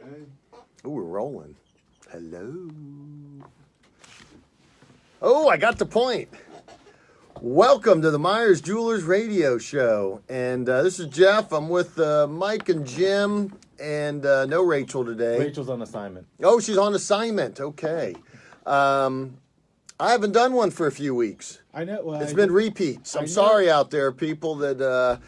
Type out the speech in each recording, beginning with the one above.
Okay. Oh, we're rolling. Hello. Oh, I got the point. Welcome to the Meyers Jewelers radio show. And this is Jeff. I'm with Mike and Jim and no Rachel today. Rachel's on assignment. Oh, she's on assignment. Okay. I haven't done one for a few weeks. I know. Well, It's been repeats. I'm sorry out there, people, that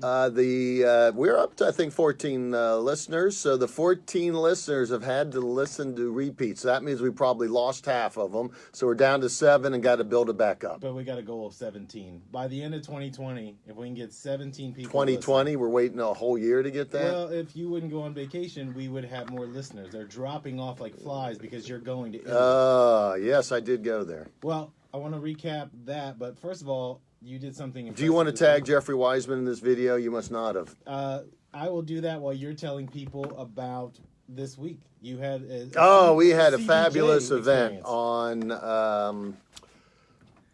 we're up to, I think, 14 listeners. So the 14 listeners have had to listen to repeats. So that means we probably lost half of them. So we're down to 7 and got to build it back up. But we got a goal of 17. By the end of 2020, if we can get 17 people 2020, we're waiting a whole year to get that? Well, if you wouldn't go on vacation, we would have more listeners. They're dropping off like flies because you're going to Italy. Yes, I did go there. Well, I want to recap that. But first of all, you did something. Do you want to tag Jeffrey Wiseman in this video? You must not have. I will do that while you're telling people about this week. You had we had a CBJ fabulous event experience. on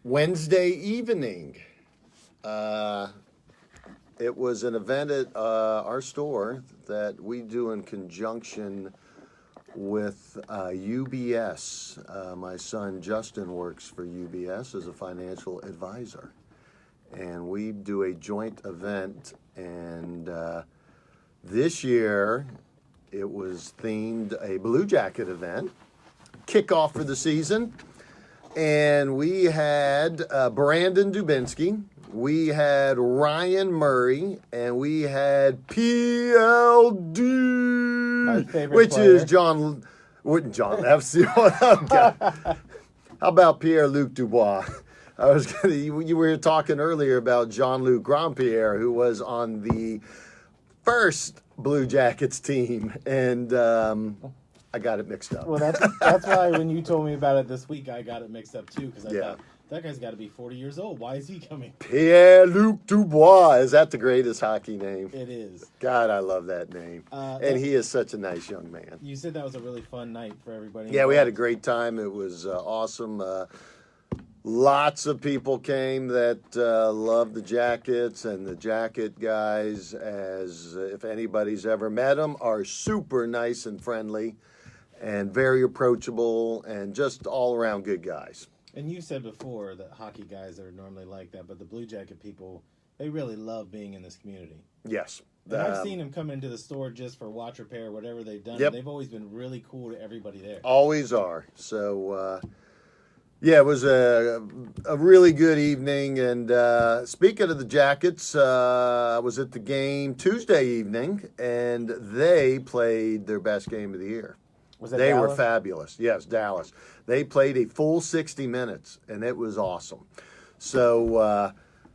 Wednesday evening. It was an event at our store that we do in conjunction with UBS. My son Justin works for UBS as a financial advisor. And we do a joint event, and this year it was themed a Blue Jacket event, kickoff for the season, and we had Brandon Dubinsky, we had Ryan Murray, and we had PLD, My favorite which player. is John. Wouldn't John? That's how about Pierre-Luc Dubois? I was gonna. You were talking earlier about Jean-Luc Grandpierre, who was on the first Blue Jackets team, and I got it mixed up. Well, that's why when you told me about it this week, I got it mixed up too because I Yeah. thought that guy's got to be 40 years old. Why is he coming? Pierre-Luc Dubois, is that the greatest hockey name? It is. God, I love that name, and he is such a nice young man. You said that was a really fun night for everybody. Yeah, we had a great time. It was awesome. Lots of people came that love the Jackets, and the Jacket guys, as if anybody's ever met them, are super nice and friendly and very approachable and just all around good guys. And you said before that hockey guys are normally like that, but the Blue Jacket people, they really love being in this community. Yes. And I've seen them come into the store just for watch repair, whatever they've done. Yep. They've always been really cool to everybody there. Always are. So, yeah, it was a really good evening. And speaking of the Jackets, I was at the game Tuesday evening, and they played their best game of the year. Was that They were Dallas? fabulous. Yes, Dallas. They played a full 60 minutes, and it was awesome. So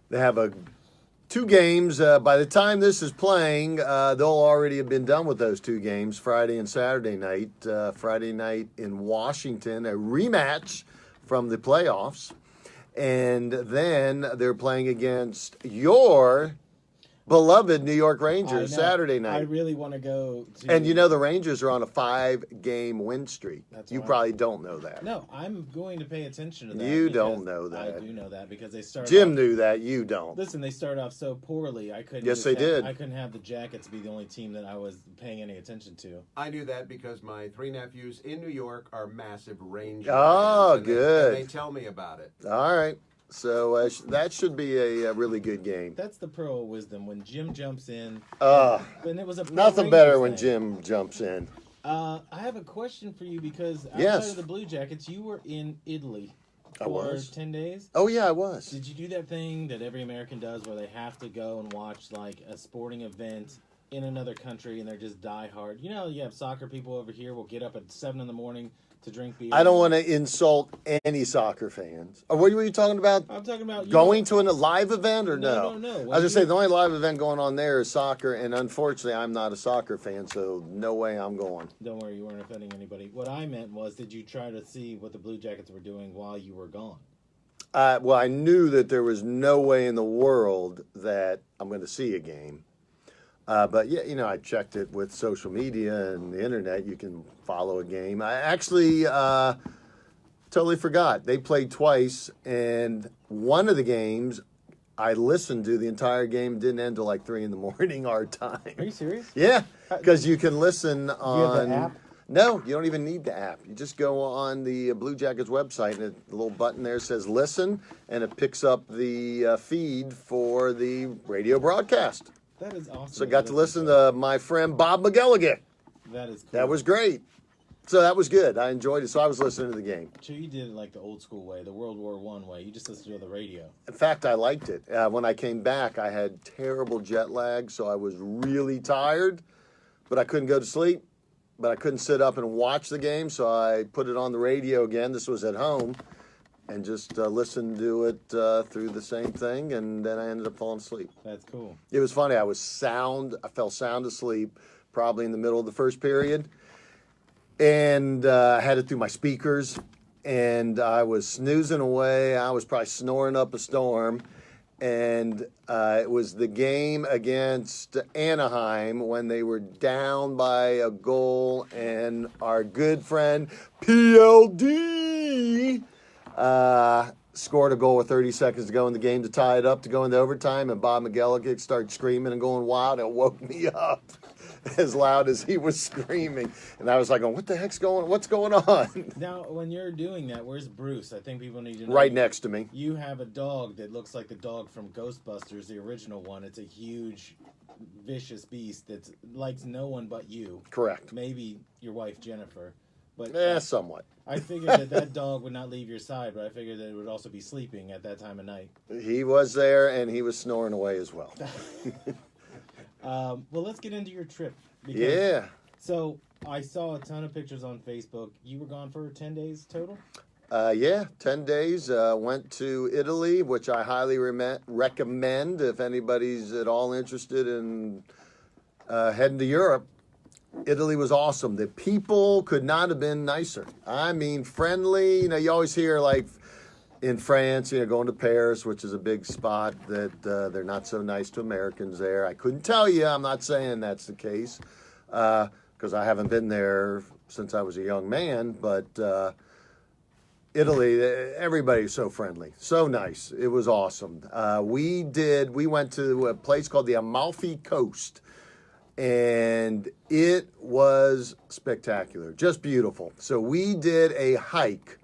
they have two games. By the time this is playing, they'll already have been done with those two games, Friday and Saturday night. Friday night in Washington, a rematch from the playoffs. And then they're playing against your beloved New York Rangers I know. Saturday I night. really want to go to... And you know the Rangers are on a 5-game win streak. That's You right. probably don't know that. No, I'm going to pay attention to that. You because don't know that. I do know that because they started Jim off, knew that. You don't. Listen, they started off so poorly. I couldn't. Yes, just they did. I couldn't have the Jackets be the only team that I was paying any attention to. I knew that because my 3 nephews in New York are massive Ranger Oh, fans, and good. They tell me about it. All right. So that should be a really good game. That's the pearl of wisdom when Jim jumps in. Uh, And it was a pro Nothing Rangers better when thing. Jim jumps in. I have a question for you because outside Yes. of the Blue Jackets, you were in Italy I for was. 10 days. Oh, yeah, I was. Did you do that thing that every American does where they have to go and watch like a sporting event in another country and they're just diehard? You know, you have soccer people over here will get up at 7 in the morning to drink beer. I don't want to insult any soccer fans. What were you talking about? I'm talking about you Going to a live event or no? No. I was When going to say, you- the only live event going on there is soccer, and unfortunately, I'm not a soccer fan, so no way I'm going. Don't worry, you weren't offending anybody. What I meant was, did you try to see what the Blue Jackets were doing while you were gone? Well, I knew that there was no way in the world that I'm going to see a game. But, yeah, you know, I checked it with social media and the internet. You can follow a game. I actually totally forgot. They played twice, and one of the games I listened to the entire game. Didn't end till like 3 in the morning our time. Are you serious? Yeah. because you can listen on. you have the app? No, you don't even need the app. You just go on the Blue Jackets website, and the little button there says listen, and it picks up the feed for the radio broadcast. That is awesome. So I got to listen to my friend Bob McGilligan. That is cool. That was great. So that was good. I enjoyed it. So I was listening to the game. So you did it like the old school way, the World War I way. You just listened to the radio. In fact, I liked it. When I came back, I had terrible jet lag, so I was really tired, but I couldn't go to sleep. But I couldn't sit up and watch the game, so I put it on the radio again. This was at home, and just listened to it through the same thing, and then I ended up falling asleep. That's cool. It was funny. I fell sound asleep probably in the middle of the first period, and I had it through my speakers, and I was snoozing away. I was probably snoring up a storm. And it was the game against Anaheim when they were down by a goal, and our good friend PLD scored a goal with 30 seconds to go in the game to tie it up to go into overtime, and Bob McGilligan started screaming and going wild. It woke me up as loud as he was screaming, and I was like, "What the heck's what's going on?" Now, when you're doing that, where's Bruce? I think people need to know. Right next to me. You have a dog that looks like the dog from Ghostbusters, the original one. It's a huge, vicious beast that likes no one but you. Correct. Maybe your wife, Jennifer. But Somewhat. I figured that dog would not leave your side, but I figured that it would also be sleeping at that time of night. He was there, and he was snoring away as well. Well, let's get into your trip. Yeah. So I saw a ton of pictures on Facebook. You were gone for 10 days total? 10 days. Went to Italy, which I highly recommend if anybody's at all interested in heading to Europe. Italy was awesome. The people could not have been nicer. I mean, friendly. You know, you always hear like in France, going to Paris, which is a big spot, that they're not so nice to Americans there. I couldn't tell you. I'm not saying that's the case because I haven't been there since I was a young man. But Italy, everybody's so friendly, so nice. It was awesome. We went to a place called the Amalfi Coast, and it was spectacular, just beautiful. So we did a hike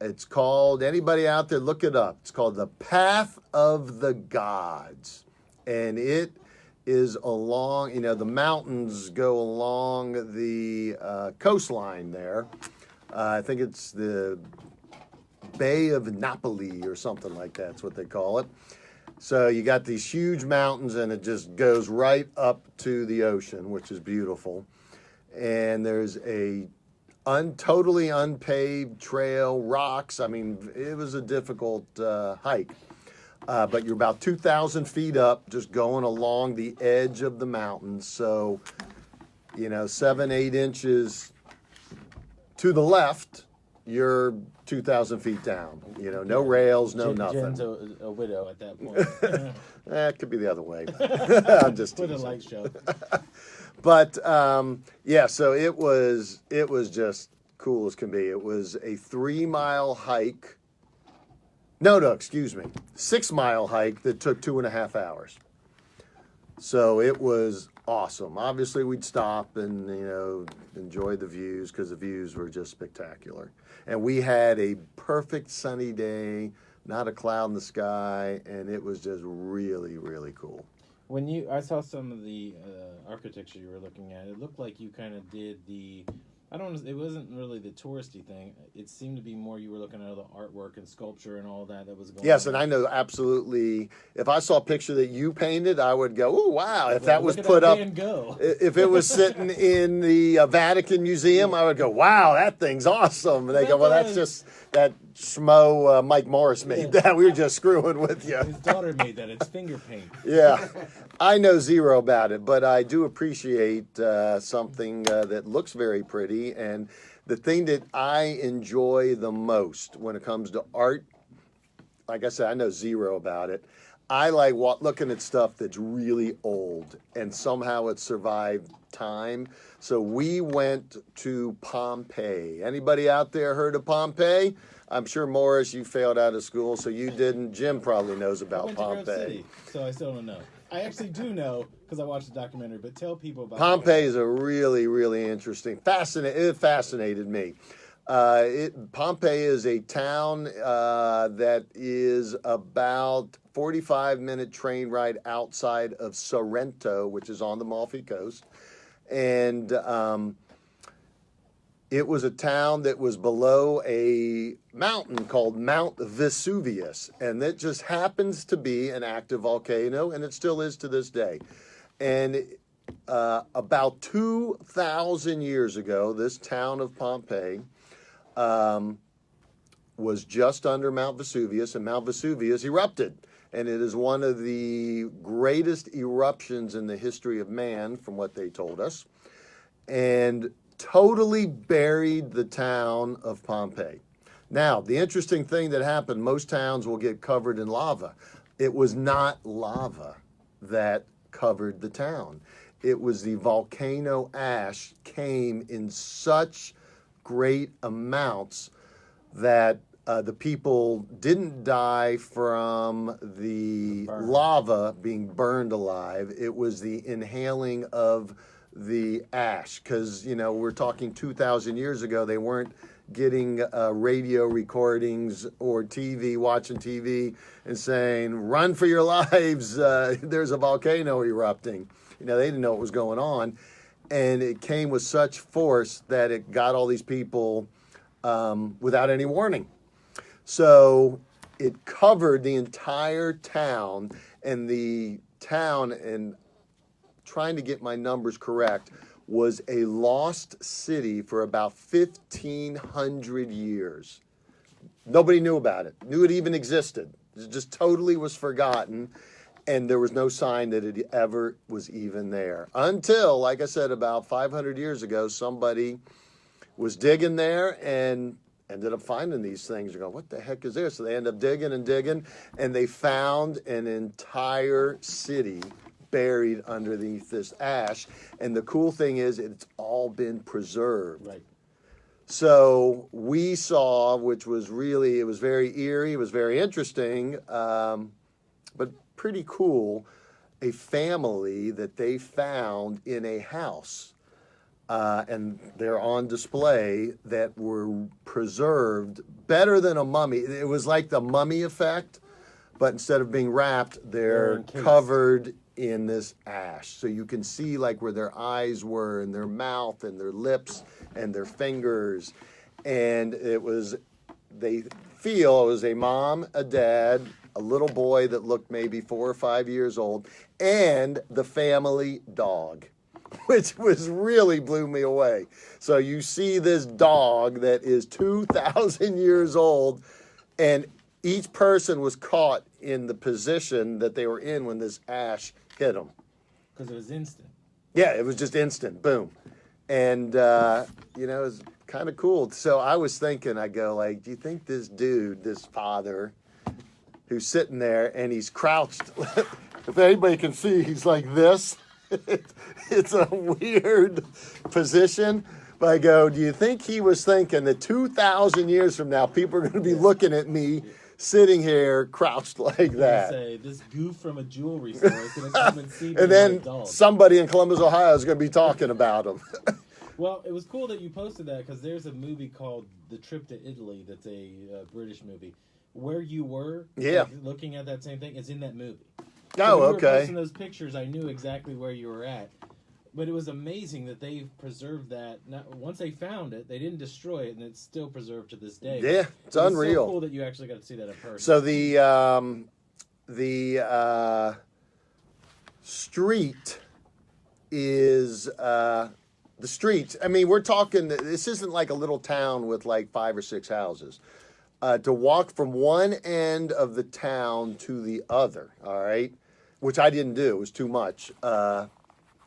it's called, anybody out there, look it up. It's called the Path of the Gods. And it is along, the mountains go along the coastline there. I think it's the Bay of Napoli or something like that. That's what they call it. So you got these huge mountains, and it just goes right up to the ocean, which is beautiful. And there's a totally unpaved trail, rocks. I mean, it was a difficult hike. But you're about 2,000 feet up, just going along the edge of the mountains. So, 7-8 inches to the left, you're 2,000 feet down. No rails, no nothing. Jen's a widow at that point. It could be the other way. I'm just With a teasing. light show. But so it was just cool as can be. It was a 3-mile hike. No, excuse me. 6-mile hike that took 2.5 hours. So it was awesome. Obviously, we'd stop and enjoy the views because the views were just spectacular. And we had a perfect sunny day, not a cloud in the sky, and it was just really, really cool. I saw some of the architecture you were looking at, it looked like you kind of did it wasn't really the touristy thing. It seemed to be more you were looking at all the artwork and sculpture and all that was going on. Yes, and I know absolutely. If I saw a picture that you painted, I would go, "Oh, wow." If that was put up, if it was sitting in the Vatican Museum, I would go, "Wow, that thing's awesome." And they go, "Well, that's just that schmo Mike Morris made that. We were just screwing with you." His daughter made that. It's finger paint. Yeah, I know zero about it, but I do appreciate something that looks very pretty. And the thing that I enjoy the most when it comes to art, like I said, I know zero about it. I like looking at stuff that's really old and somehow it survived time. So we went to Pompeii. Anybody out there heard of Pompeii? I'm sure, Morris, you failed out of school, so you didn't. Jim probably knows about I went to Grove Pompeii. City, so I still don't know. I actually do know because I watched the documentary. But tell people about Pompeii is a really, really interesting, it fascinated me. Pompeii is a town that is about 45-minute train ride outside of Sorrento, which is on the Amalfi Coast. And it was a town that was below a mountain called Mount Vesuvius. And it just happens to be an active volcano, and it still is to this day. And about 2,000 years ago, this town of Pompeii was just under Mount Vesuvius, and Mount Vesuvius erupted. And it is one of the greatest eruptions in the history of man, from what they told us, and totally buried the town of Pompeii. Now, the interesting thing that happened, most towns will get covered in lava. It was not lava that covered the town. It was the volcano ash came in such great amounts that the people didn't die from the lava being burned alive. It was the inhaling of the ash, because, you know, we're talking 2,000 years ago. They weren't getting radio recordings or watching TV and saying, run for your lives, there's a volcano erupting. You know, they didn't know what was going on. And it came with such force that it got all these people without any warning. So it covered the entire town, and the town, and trying to get my numbers correct, was a lost city for about 1,500 years. Nobody knew about it, knew it even existed. It just totally was forgotten, and there was no sign that it ever was even there. Until, like I said, about 500 years ago, somebody was digging there and ended up finding these things. You go, what the heck is this? So they end up digging and digging, and they found an entire city buried underneath this ash. And the cool thing is, it's all been preserved. Right. So we saw, which was really, it was very eerie, it was very interesting, but pretty cool, a family that they found in a house. And they're on display, that were preserved better than a mummy. It was like the mummy effect, but instead of being wrapped, they're covered in this ash. So you can see like where their eyes were, and their mouth, and their lips, and their fingers. And they feel it was a mom, a dad, a little boy that looked maybe 4 or 5 years old, and the family dog, which really blew me away. So you see this dog that is 2,000 years old, and each person was caught in the position that they were in when this ash hit them. Because it was instant. Yeah, it was just instant, boom. And, it was kind of cool. So I was thinking, I go like, do you think this dude, this father, who's sitting there and he's crouched, if anybody can see, he's like this. It's a weird position. But I go, do you think he was thinking that 2,000 years from now, people are going to be looking at me sitting here crouched like that? Say, this goof from a jewelry store is going to come and see me. And then somebody in Columbus, Ohio is going to be talking about him. Well, it was cool that you posted that, because there's a movie called The Trip to Italy that's a British movie. Where you were looking at that same thing is in that movie. So when you were posting those pictures, I knew exactly where you were at. But it was amazing that they preserved that. Now, once they found it, they didn't destroy it, and it's still preserved to this day. Yeah, it's unreal. So cool that you actually got to see that in person. So the street is the streets. I mean, we're talking. This isn't like a little town with like 5 or 6 houses. To walk from one end of the town to the other, all right, which I didn't do. It was too much.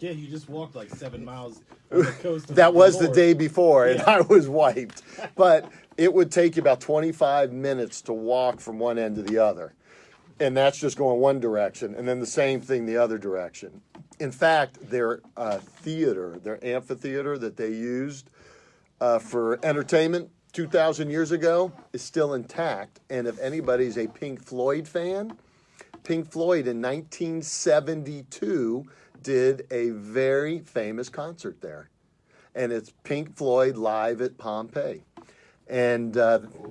Yeah, you just walked like 7 miles on the coast. That was the day before, and I was wiped. But it would take you about 25 minutes to walk from one end to the other. And that's just going one direction, and then the same thing the other direction. In fact, their theater, their amphitheater that they used for entertainment 2,000 years ago is still intact. And if anybody's a Pink Floyd fan, Pink Floyd in 1972 did a very famous concert there. And it's Pink Floyd live at Pompeii. And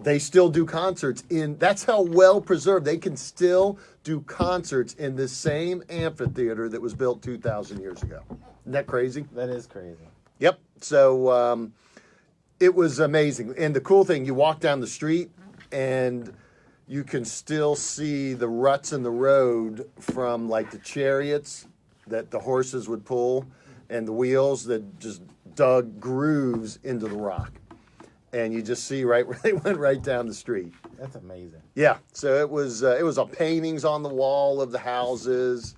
they still do concerts that's how well preserved. They can still do concerts in the same amphitheater that was built 2,000 years ago. Isn't that crazy? That is crazy. Yep. So it was amazing. And the cool thing, you walk down the street and you can still see the ruts in the road from like the chariots that the horses would pull and the wheels that just dug grooves into the rock. And you just see right where they went right down the street. That's amazing. Yeah, so it was paintings on the wall of the houses.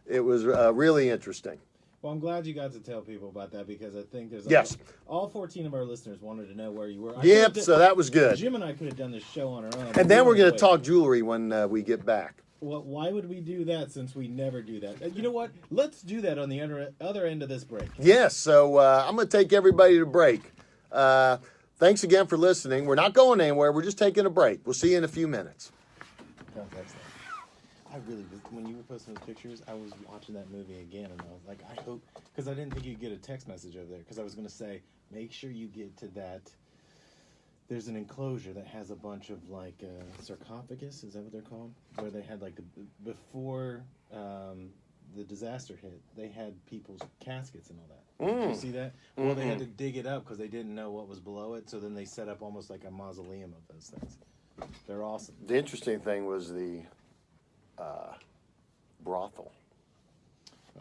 It was really interesting. Well, I'm glad you got to tell people about that because I think there's Yes. all 14 of our listeners wanted to know where you were. Yep, so that was good. Jim and I could have done this show on our own. And then we're going to talk jewelry when we get back. Well, why would we do that since we never do that? You know what? Let's do that on the other end of this break. Yes, so I'm going to take everybody to break. Thanks again for listening. We're not going anywhere. We're just taking a break. We'll see you in a few minutes. I really, when you were posting those pictures, I was watching that movie again, and I was like, I hope, because I didn't think you'd get a text message over there, because I was going to say, make sure you get to that. There's an enclosure that has a bunch of like sarcophagus, is that what they're called? Where they had like before the disaster hit, they had people's caskets and all that. Did you see that? Well, they had to dig it up because they didn't know what was below it, so then they set up almost like a mausoleum of those things. They're awesome. The interesting thing was the brothel.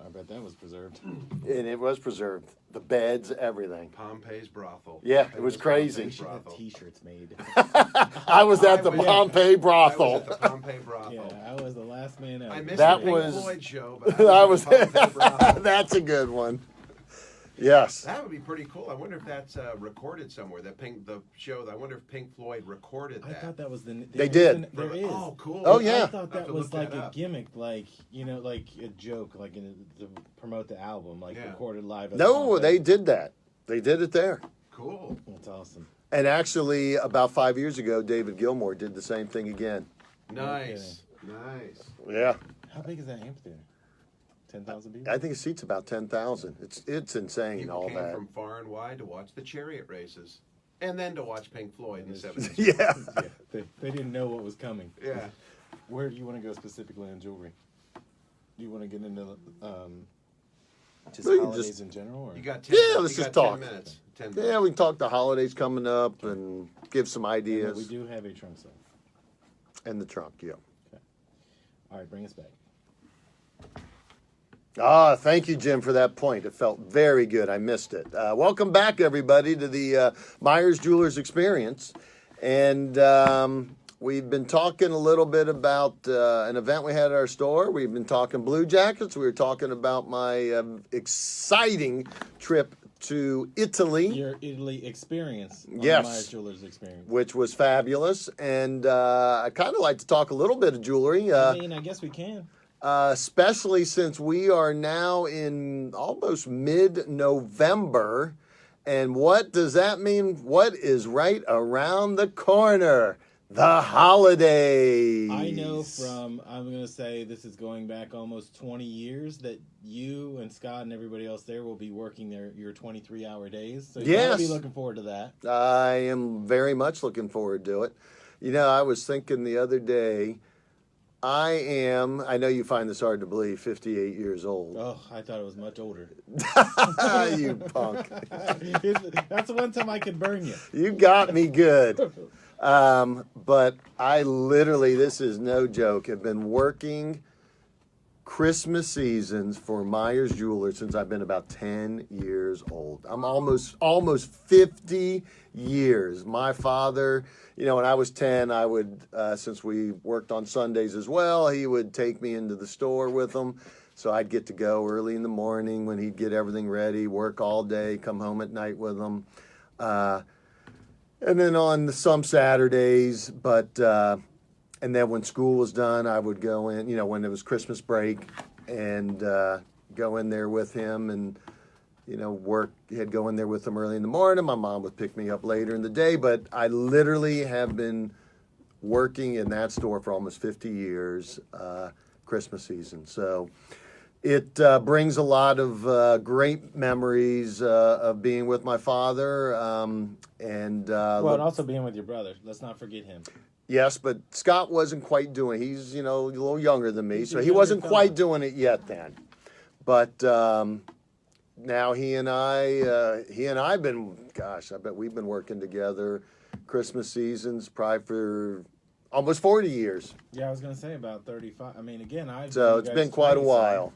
I bet that was preserved. And it was preserved. The beds, everything. Pompeii's brothel. Yeah, it was crazy. They should have T-shirts made. I was at the Pompeii I brothel. was at the Pompeii brothel. Yeah, I was the last man out. I missed That the Pink was- Floyd show, but I was at the Pompeii brothel. That's a good one. Yes. That would be pretty cool. I wonder if that's recorded somewhere. The show. I wonder if Pink Floyd recorded I that. thought that was the. They did. There is. Oh, cool. Oh, yeah. I thought I'll have that to was look like that a up. gimmick, like like a joke, like to promote the album, like Yeah. recorded live. At No, Pompeii. they did that. They did it there. Cool. That's awesome. And actually, about 5 years ago, David Gilmour did the same thing again. Nice. Nice. Yeah. How big is that amphitheater? 10,000 people. I think it seats about 10,000. It's insane, People all came that. from far and wide to watch the chariot races, and then to watch Pink Floyd in the That is 70s. Yeah. Yeah, they didn't know what was coming. Yeah. Where do you want to go specifically in jewelry? Do you want to get into just We can holidays just- in general? Or? You got 10, Yeah, let's you just got talk. 10 minutes. 10 minutes. Yeah, we can talk the holidays coming up and give some And then ideas. we do have a trunk sale. And the trunk, yeah. All right, bring us back. Thank you, Jim, for that point. It felt very good. I missed it. Welcome back, everybody, to the Meyers Jewelers experience. And we've been talking a little bit about an event we had at our store. We've been talking Blue Jackets. We were talking about my exciting trip to Italy, Your Italy experience. On Yes. The Meyers Jewelers experience. which was fabulous. And I kind of like to talk a little bit of jewelry. I mean, I guess we can. Especially since we are now in almost mid-November. And what does that mean? What is right around the corner? The holidays. I know from, I'm going to say this is going back almost 20 years, that you and Scott and everybody else there will be working your 23-hour days. So you Yes. gotta be looking forward to that. I am very much looking forward to it. You know, I was thinking the other day, I know you find this hard to believe, 58 years old. Oh, I thought it was much older. You punk. That's the one time I could burn you. You got me good. But I literally, this is no joke, have been working Christmas seasons for Meyers Jewelers since I've been about 10 years old. I'm almost 50 years. My father, you know, when I was 10, I would, since we worked on Sundays as well, he would take me into the store with him. So I'd get to go early in the morning when he'd get everything ready, work all day, come home at night with him. And then on some Saturdays, and then when school was done, I would go in, you know, when it was Christmas break, and go in there with him and, you know, he'd go in there with him early in the morning. My mom would pick me up later in the day, but I literally have been working in that store for almost 50 years, Christmas season. So It brings a lot of great memories of being with my father, and Well, and also being with your brother. Let's not forget him. yes, but Scott wasn't quite doing. He's a little younger than me, He's so a he younger wasn't fella. quite doing it yet then. But now he and I've been. Gosh, I bet we've been working together Christmas seasons probably for almost 40 years. Yeah, I was gonna say about 35. I mean, again, So it's been quite a while.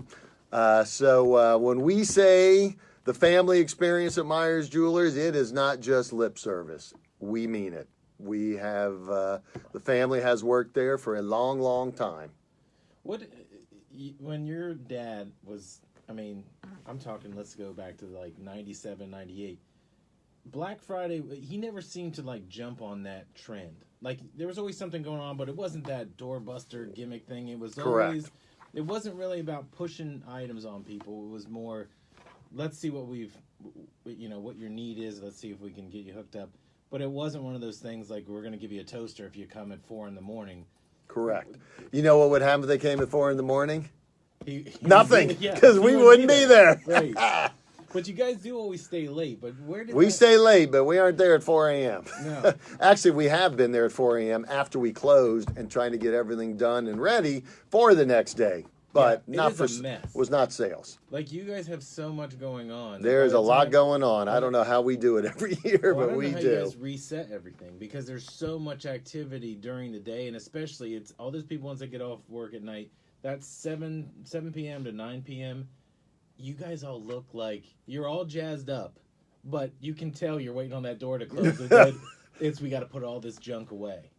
So when we say the family experience at Meyers Jewelers, it is not just lip service. We mean it. We have the family has worked there for a long, long time. When your dad was, I mean, I'm talking, let's go back to like 97, 98. Black Friday, he never seemed to like jump on that trend. Like there was always something going on, but it wasn't that doorbuster gimmick thing. It was always, it wasn't really about pushing items on people. It was more, let's see what what your need is. Let's see if we can get you hooked up. But it wasn't one of those things like we're going to give you a toaster if you come at 4 a.m. Correct. You know what would happen if they came at 4 a.m? He Nothing, yeah, because he we wouldn't be there. Right. But you guys do always stay late. But where did We that... stay late, but we aren't there at 4 a.m. No. Actually, we have been there at 4 a.m. after we closed and trying to get everything done and ready for the next day. But Yeah, it not is for a mess. was not sales. Like you guys have so much going on. There's By a the lot time- going on. I don't know how we do it every year, Well, I but don't we know how do. You guys reset everything because there's so much activity during the day, and especially it's all those people once they get off work at night. That's 7 p.m. to 9 p.m. You guys all look like you're all jazzed up, but you can tell you're waiting on that door to close. We got to put all this junk away.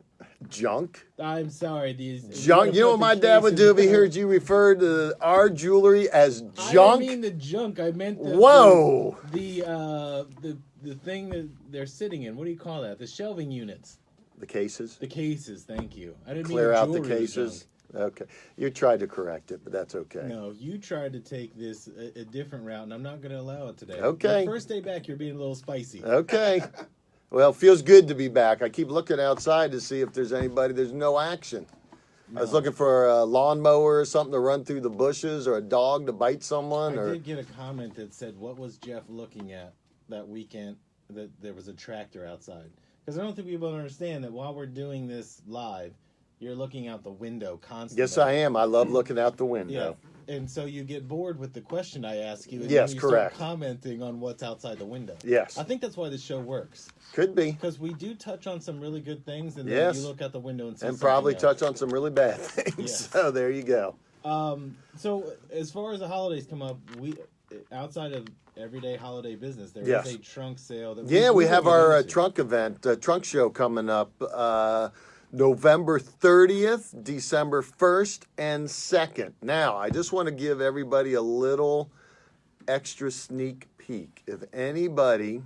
Junk? I'm sorry, these Junk. You know what my dad would do if he heard you refer to our jewelry as I junk? didn't mean the junk. I meant Whoa. the thing that they're sitting in. What do you call that? The shelving units. The cases? The cases. Thank you. I didn't Clear mean out the jewelry was cases? junk. Okay. You tried to correct it, but that's okay. No, you tried to take this a different route, and I'm not going to allow it today. Okay. Your first day back, you're being a little spicy. Okay. Well, it feels good to be back. I keep looking outside to see if there's anybody. There's no action. I was looking for a lawnmower or something to run through the bushes or a dog to bite someone. I did get a comment that said, "What was Jeff looking at that weekend? That there was a tractor outside." Because I don't think people understand that while we're doing this live, you're looking out the window constantly. Yes, I am. I love looking out the window. Yeah. And so you get bored with the question I ask you. And Yes, then you correct. Start commenting on what's outside the window. Yes. I think that's why this show works. Could be. Because we do touch on some really good things, and then Yes. you look out the window and see And probably something else. touch on some really bad things. Yes. So there you go. So as far as the holidays come up, we outside of everyday holiday business, there is Yes. a trunk sale. That Yeah, we will have get our into. trunk event, trunk show coming up November 30th, December 1st, and 2nd. Now, I just want to give everybody a little extra sneak peek. If anybody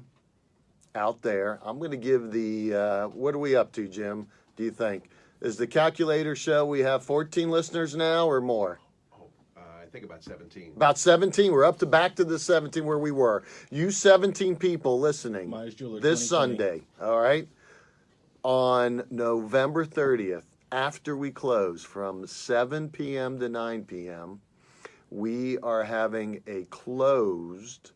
out there, I'm going to give the, what are we up to, Jim, do you think? Is the calculator show, we have 14 listeners now or more? I think about 17. About 17. We're up to back to the 17 where we were. You 17 people listening Meyers Jewelers this 2020. Sunday, all right? On November 30th, after we close from 7 p.m. to 9 p.m., we are having a closed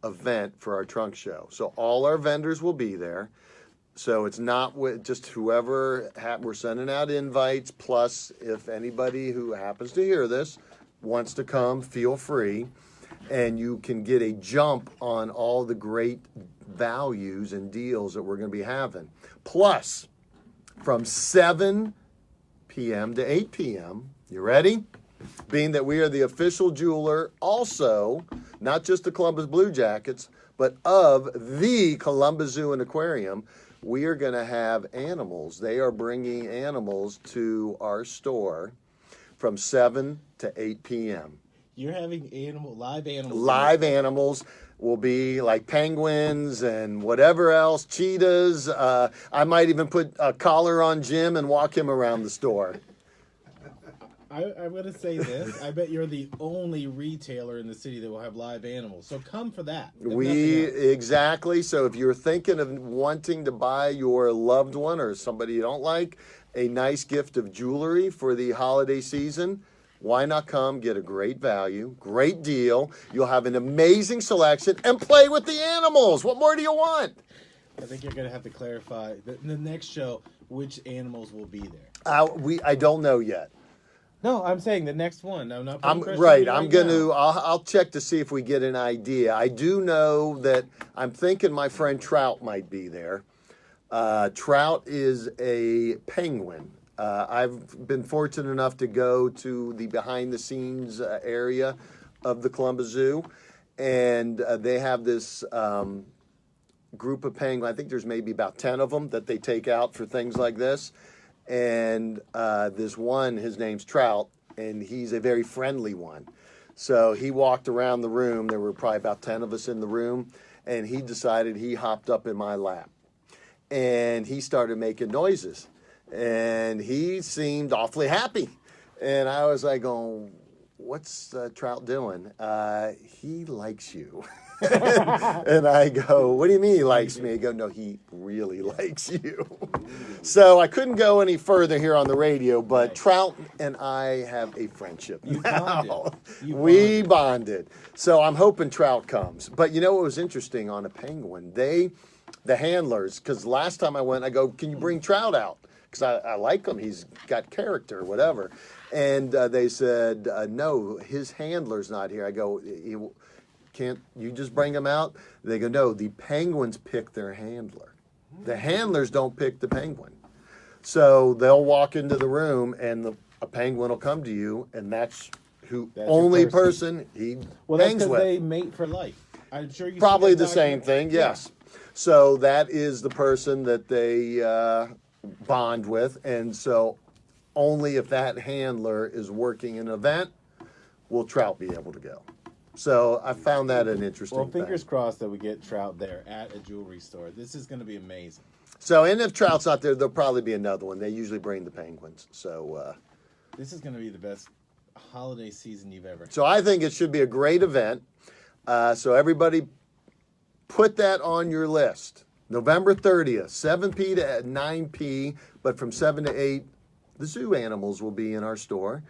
event for our trunk show. So all our vendors will be there. So it's not just whoever, we're sending out invites, plus if anybody who happens to hear this wants to come, feel free. And you can get a jump on all the great values and deals that we're going to be having. Plus, from 7 p.m. to 8 p.m., you ready? Being that we are the official jeweler, also, not just the Columbus Blue Jackets, but of the Columbus Zoo and Aquarium, we are going to have animals. They are bringing animals to our store from 7 to 8 p.m. You're having live animals. Live animals will be like penguins and whatever else, cheetahs. I might even put a collar on Jim and walk him around the store. I'm going to say this. I bet you're the only retailer in the city that will have live animals. So come for that. if nothing else. Exactly. So if you're thinking of wanting to buy your loved one or somebody you don't like a nice gift of jewelry for the holiday season, Why not come get a great value, great deal? You'll have an amazing selection and play with the animals. What more do you want? I think you're going to have to clarify the next show which animals will be there. I don't know yet. No, I'm saying the next one. I'm not. I'm putting right. pressure on I'm you going now. to. I'll check to see if we get an idea. I do know that I'm thinking my friend Trout might be there. Trout is a penguin. I've been fortunate enough to go to the behind-the-scenes area of the Columbus Zoo, and they have this group of penguins. I think there's maybe about 10 of them that they take out for things like this. And this one, his name's Trout, and he's a very friendly one. So he walked around the room. There were probably about 10 of us in the room, and he decided he hopped up in my lap. And he started making noises. And he seemed awfully happy. And I was like, oh, what's Trout doing? He likes you. And I go, what do you mean he likes me? I go, no, he really likes you. So I couldn't go any further here on the radio, but Right. Trout and I have a friendship You now. bonded. You We bonded. So I'm hoping Trout comes. But you know what was interesting on a penguin? The handlers, because last time I went, I go, can you bring Trout out? Because I like him. He's got character, whatever. And they said, no, his handler's not here. I go, can't you just bring him out? They go, no, the penguins pick their handler. The handlers don't pick the penguin. So they'll walk into the room and a penguin will come to you, and that's That's your only person. person he Well, that's hangs because with. they mate for life. I'm sure you Probably see the that same document- thing, yes. So that is the person that they bond with, and so only if that handler is working an event will Trout be able to go. So I found that an interesting Well, fingers thing. crossed that we get Trout there at a jewelry store. This is going to be amazing. So, and if Trout's not there, there'll probably be another one. They usually bring the penguins. So, This is going to be the best holiday season you've ever had. so I think it should be a great event. So everybody put that on your list. November 30th, 7p to 9p, but from 7 to 8, the zoo animals will be in our store.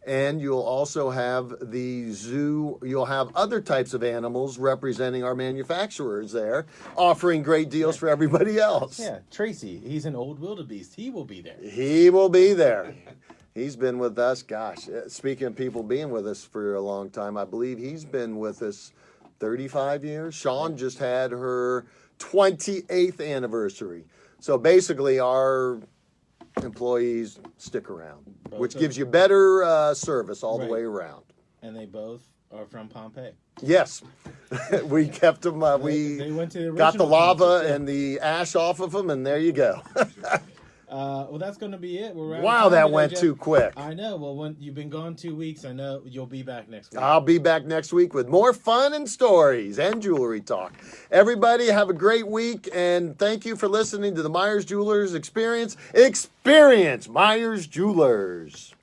And you'll also have the zoo, you'll have other types of animals representing our manufacturers there, offering great deals for everybody else. Yeah, Tracy, he's an old wildebeest. He will be there. He will be there. He's been with us, gosh, speaking of people being with us for a long time, I believe he's been with us 35 years. Sean just had her 28th anniversary. So basically our employees stick around, which Both gives you better service all the Right. way around. And they both are from Pompeii. Yes, we kept them. They went to the got the original lava concept, yeah. and the ash off of them, and there you go. Well, that's going to be it. We're out of Wow, time that today, went Jeff. too quick. I know. Well, when you've been gone 2 weeks, I know you'll be back next week. I'll be back next week with more fun and stories and jewelry talk. Everybody have a great week, and thank you for listening to the Meyers Jewelers Experience. Experience Meyers Jewelers.